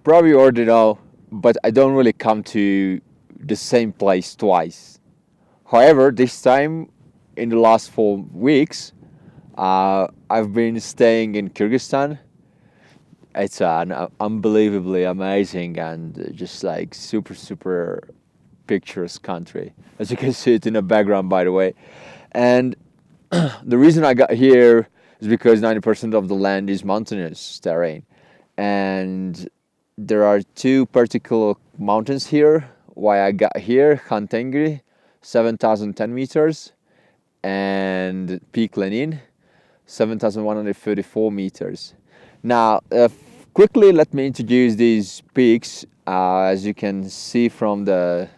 probably already know, but I don't really come to the same place twice. However, this time in the last 4 weeks, I've been staying in Kyrgyzstan. It's an unbelievably amazing and just like super, super picturesque country. As you can see it in the background, by the way. And the reason I got here is because 90% of the land is mountainous terrain. And there are two particular mountains here. Why I got here, Khan Tengri, 7,010 meters, and Peak Lenin, 7,134 meters. Now, quickly let me introduce these peaks. As you can see from the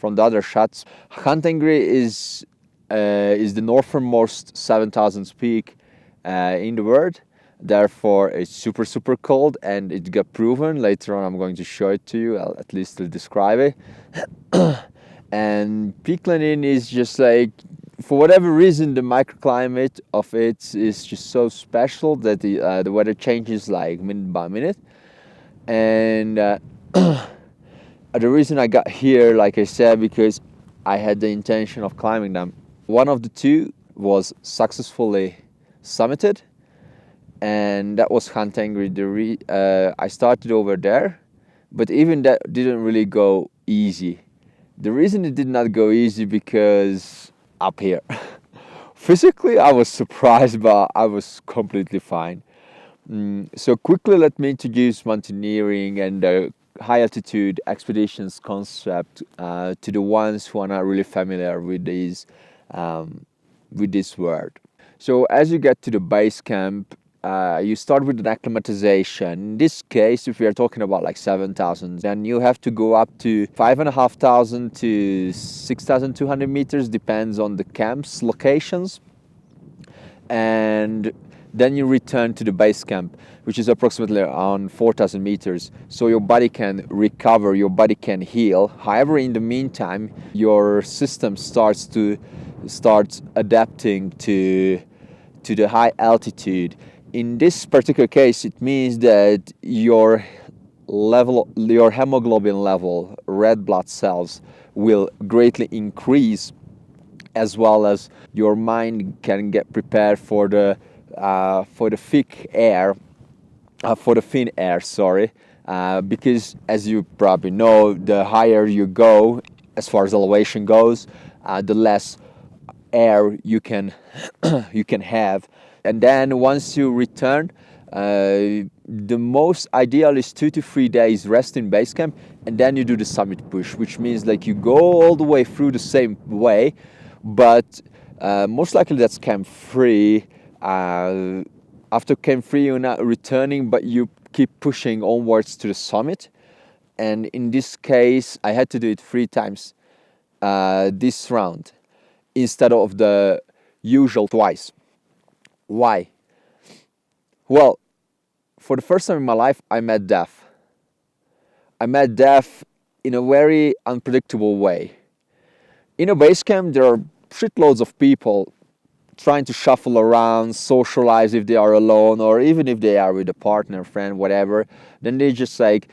other shots, Khan Tengri is the northernmost 7,000th peak in the world. Therefore, it's super, super cold, and it got proven. Later on, I'm going to show it to you, at least to describe it. And Peak Lenin is just like, for whatever reason, the microclimate of it is just so special that the weather changes like minute by minute. And the reason I got here, like I said, because I had the intention of climbing them. One of the two was successfully summited, and that was Khan Tengri. I started over there, but even that didn't really go easy. The reason it did not go easy because up here, physically I was surprised, but I was completely fine. So quickly let me introduce mountaineering and the high altitude expeditions concept to the ones who are not really familiar with this word. So as you get to the base camp, you start with an acclimatization. In this case, if we are talking about like 7,000, then you have to go up to 5,500 to 6,200 meters, depends on the camp's locations. And then you return to the base camp, which is approximately around 4,000 meters. So your body can recover, your body can heal. However, in the meantime, your system starts adapting to the high altitude. In this particular case, it means that your hemoglobin level, red blood cells, will greatly increase, as well as your mind can get prepared for the thin air. Because as you probably know, the higher you go, as far as elevation goes, the less air you can have. And then once you return, the most ideal is 2 to 3 days rest in base camp, and then you do the summit push, which means like you go all the way through the same way, but most likely that's camp 3. After camp 3, you're not returning, but you keep pushing onwards to the summit. And in this case, I had to do it 3 times this round instead of the usual twice. Why? Well, for the first time in my life, I met death. I met death in a very unpredictable way. In a base camp, there are shitloads of people trying to shuffle around, socialize if they are alone, or even if they are with a partner, friend, whatever. Then they just like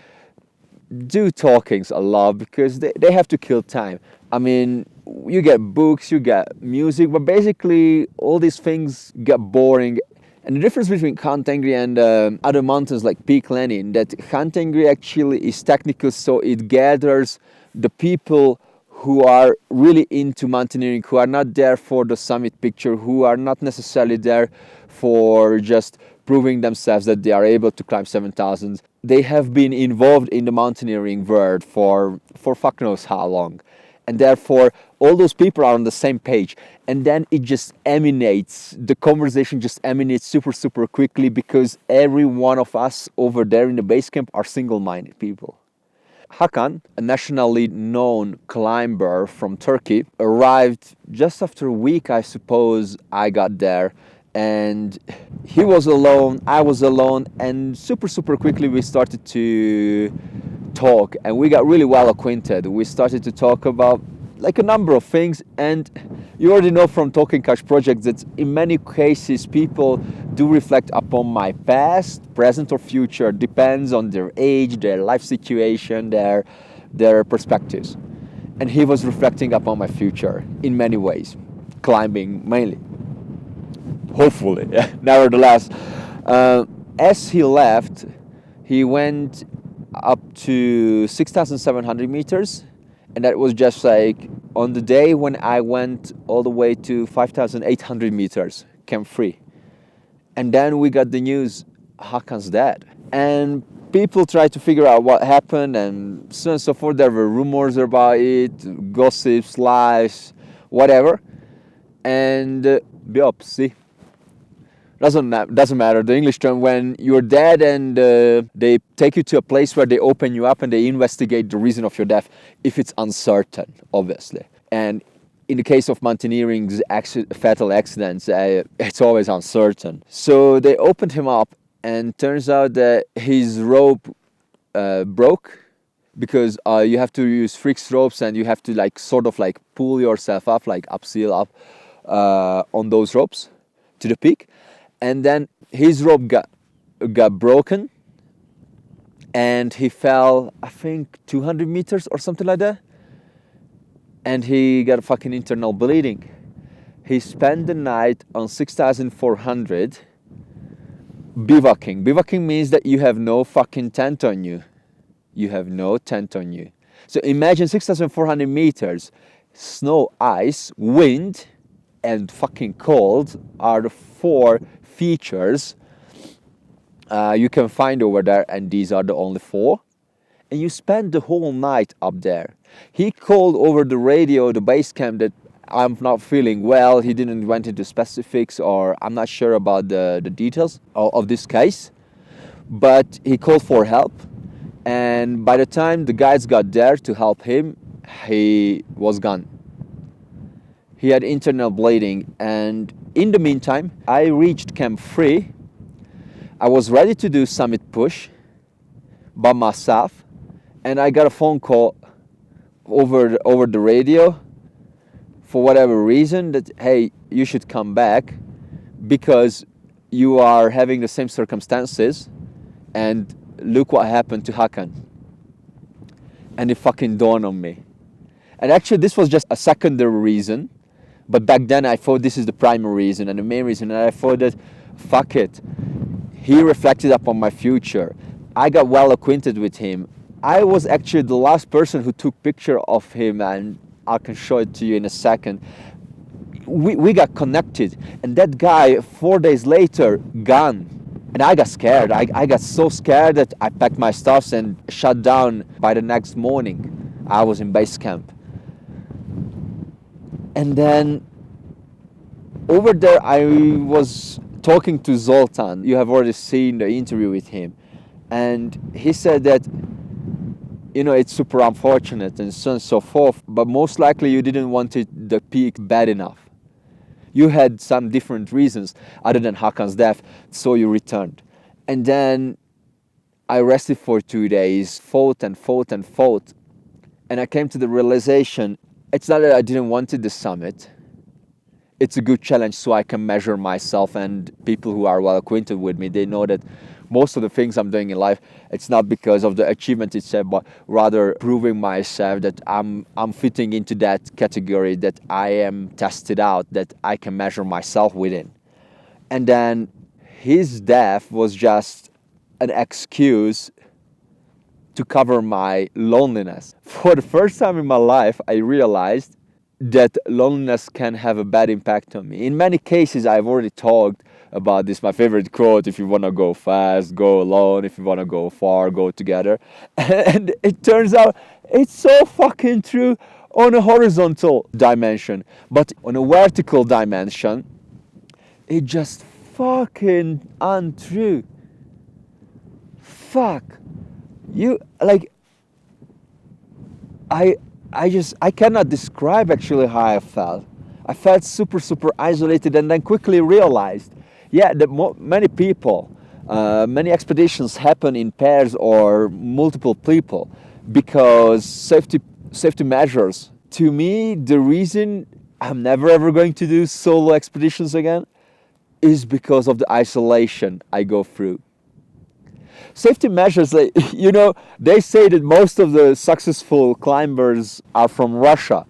do talkings a lot because they have to kill time. I mean, you get books, you get music, but basically all these things get boring. And the difference between Khan Tengri and other mountains like Peak Lenin, that Khan Tengri actually is technical, so it gathers the people who are really into mountaineering, who are not there for the summit picture, who are not necessarily there for just proving themselves that they are able to climb 7,000. They have been involved in the mountaineering world for fuck knows how long. And therefore, all those people are on the same page. And then it just emanates, the conversation just emanates super, super quickly, because every one of us over there in the base camp are single-minded people. Hakan, a nationally known climber from Turkey, arrived just after a week, I suppose, I got there. And he was alone, I was alone, and super, super quickly we started to talk, and we got really well acquainted. We started to talk about like a number of things. And you already know from Talking Cash projects that in many cases people do reflect upon my past, present or future, depends on their age, their life situation, their perspectives. And he was reflecting upon my future in many ways, climbing mainly. Hopefully, nevertheless. As he left, he went up to 6,700 meters, and that was just like on the day when I went all the way to 5,800 meters, camp free. And then we got the news, Hakan's dead. And people tried to figure out what happened, and so on and so forth. There were rumors about it, gossips, lies, whatever. And biopsy. Doesn't matter. The English term, when you're dead and they take you to a place where they open you up and they investigate the reason of your death, if it's uncertain, obviously. And in the case of mountaineering's fatal accidents, it's always uncertain. So they opened him up, and turns out that his rope broke, because you have to use fixed ropes, and you have to like sort of like pull yourself up, like upseel up on those ropes to the peak. And then his rope got broken, and he fell, I think, 200 meters or something like that. And he got fucking internal bleeding. He spent the night on 6,400 bivouacking. Bivouacking means that you have no fucking tent on you. You have no tent on you. So imagine 6,400 meters, snow, ice, wind, and fucking cold are the four features you can find over there, and these are the only four. And you spend the whole night up there. He called over the radio, the base camp, that I'm not feeling well. He didn't went into specifics, or I'm not sure about the details of this case. But he called for help. And by the time the guys got there to help him, he was gone. He had internal bleeding. And in the meantime, I reached Camp 3. I was ready to do summit push by myself. And I got a phone call over the radio, for whatever reason, that, hey, you should come back because you are having the same circumstances, and look what happened to Hakan. And it fucking dawned on me. And actually this was just a secondary reason, but back then I thought this is the primary reason and the main reason, and I thought that, fuck it, he reflected upon my future. I got well acquainted with him. I was actually the last person who took picture of him, and I can show it to you in a second. We got connected, and that guy 4 days later gone. And I got scared. I got so scared that I packed my stuffs and shut down. By the next morning, I was in base camp. And then over there I was talking to Zoltan. You have already seen the interview with him. And he said that, you know, it's super unfortunate and so on and so forth, but most likely you didn't want it the peak bad enough. You had some different reasons other than Hakan's death, so you returned. And then I rested for 2 days, fought. And I came to the realization, it's not that I didn't want the summit. It's a good challenge so I can measure myself, and people who are well acquainted with me, they know that most of the things I'm doing in life, it's not because of the achievement itself, but rather proving myself that I'm fitting into that category, that I am tested out, that I can measure myself within. And then his death was just an excuse to cover my loneliness. For the first time in my life, I realized that loneliness can have a bad impact on me. In many cases, I've already talked about this. My favorite quote, if you want to go fast, go alone. If you want to go far, go together. And it turns out it's so fucking true on a horizontal dimension. But on a vertical dimension, it's just fucking untrue. Fuck. You, like, I cannot describe actually how I felt. I felt super isolated, and then quickly realized, yeah, that many people, many expeditions happen in pairs or multiple people because safety measures to me, the reason I'm never ever going to do solo expeditions again is because of the isolation I go through. Safety measures, like, they say that most of the successful climbers are from Russia.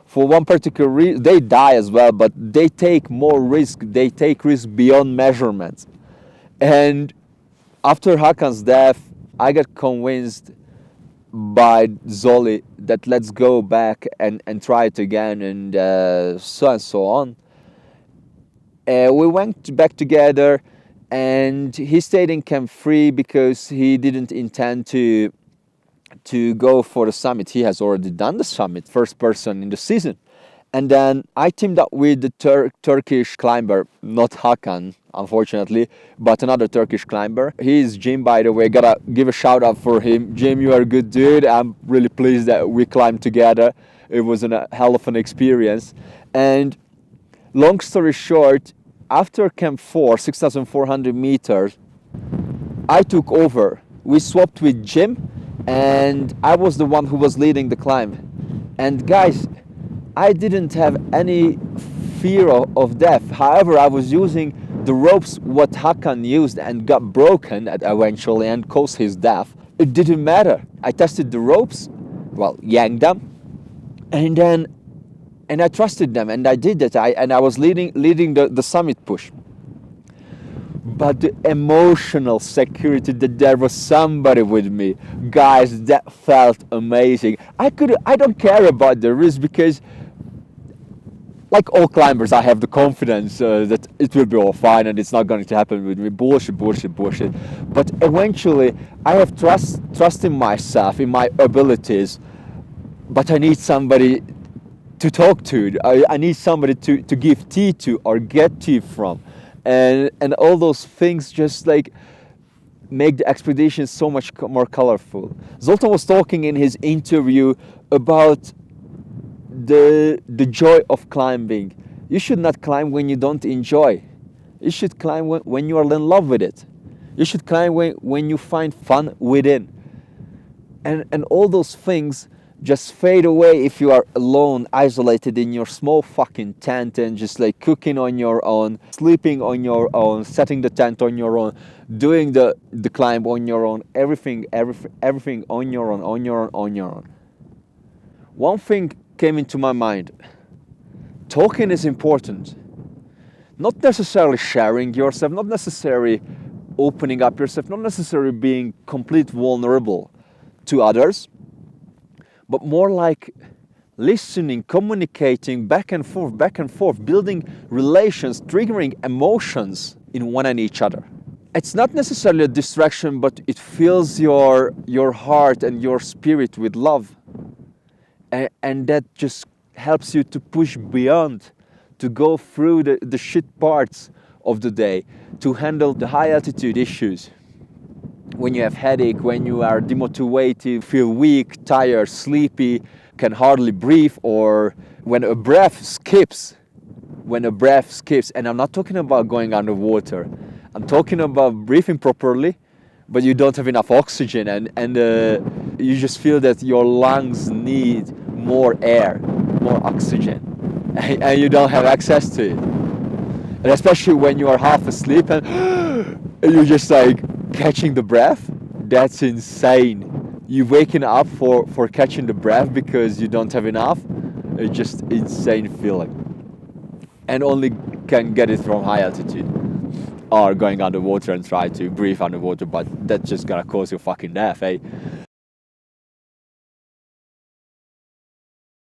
For one particular reason, they die as well, but they take more risk. They take risk beyond measurements. And after Hakan's death, I got convinced by Zoli that let's go back and try it again, and so on. We went back together, and he stayed in Camp 3 because he didn't intend to go for the summit. He has already done the summit, first person in the season. And then I teamed up with the Turkish climber, not Hakan, unfortunately, but another Turkish climber. He is Jim, by the way. Gotta give a shout out for him. Jim, you are a good dude. I'm really pleased that we climbed together. It was a hell of an experience. And long story short, after Camp 4, 6,400 meters, I took over. We swapped with Jim, and I was the one who was leading the climb. And guys, I didn't have any fear of death. However, I was using the ropes what Hakan used and got broken eventually and caused his death. It didn't matter. I tested the ropes, yanked them, and I trusted them, and I did that. I was leading the summit push. But the emotional security that there was somebody with me, guys, that felt amazing. I don't care about the risk because, like all climbers, I have the confidence that it will be all fine and it's not going to happen with me. Bullshit. But eventually, I have trust in myself, in my abilities. But I need somebody to talk to. I need somebody to give tea to or get tea from. And all those things just like make the expedition so much more colorful. Zoltan was talking in his interview about the joy of climbing. You should not climb when you don't enjoy. You should climb when you are in love with it. You should climb when you find fun within. And all those things just fade away if you are alone, isolated in your small fucking tent and just like cooking on your own, sleeping on your own, setting the tent on your own, doing the climb on your own, everything on your own. One thing came into my mind. Talking is important. Not necessarily sharing yourself, not necessarily opening up yourself, not necessarily being complete vulnerable to others, but more like listening, communicating back and forth, building relations, triggering emotions in one and each other. It's not necessarily a distraction, but it fills your heart and your spirit with love. And that just helps you to push beyond, to go through the shit parts of the day, to handle the high altitude issues. When you have headache, when you are demotivated, feel weak, tired, sleepy, can hardly breathe, or when a breath skips, and I'm not talking about going underwater, I'm talking about breathing properly, but you don't have enough oxygen, and you just feel that your lungs need more air, more oxygen, and you don't have access to it. And especially when you are half asleep and you're just like catching the breath, that's insane. You're waking up for catching the breath because you don't have enough. It's just insane feeling. And only can get it from high altitude or going underwater and try to breathe underwater, but that's just gonna cause you fucking death, eh?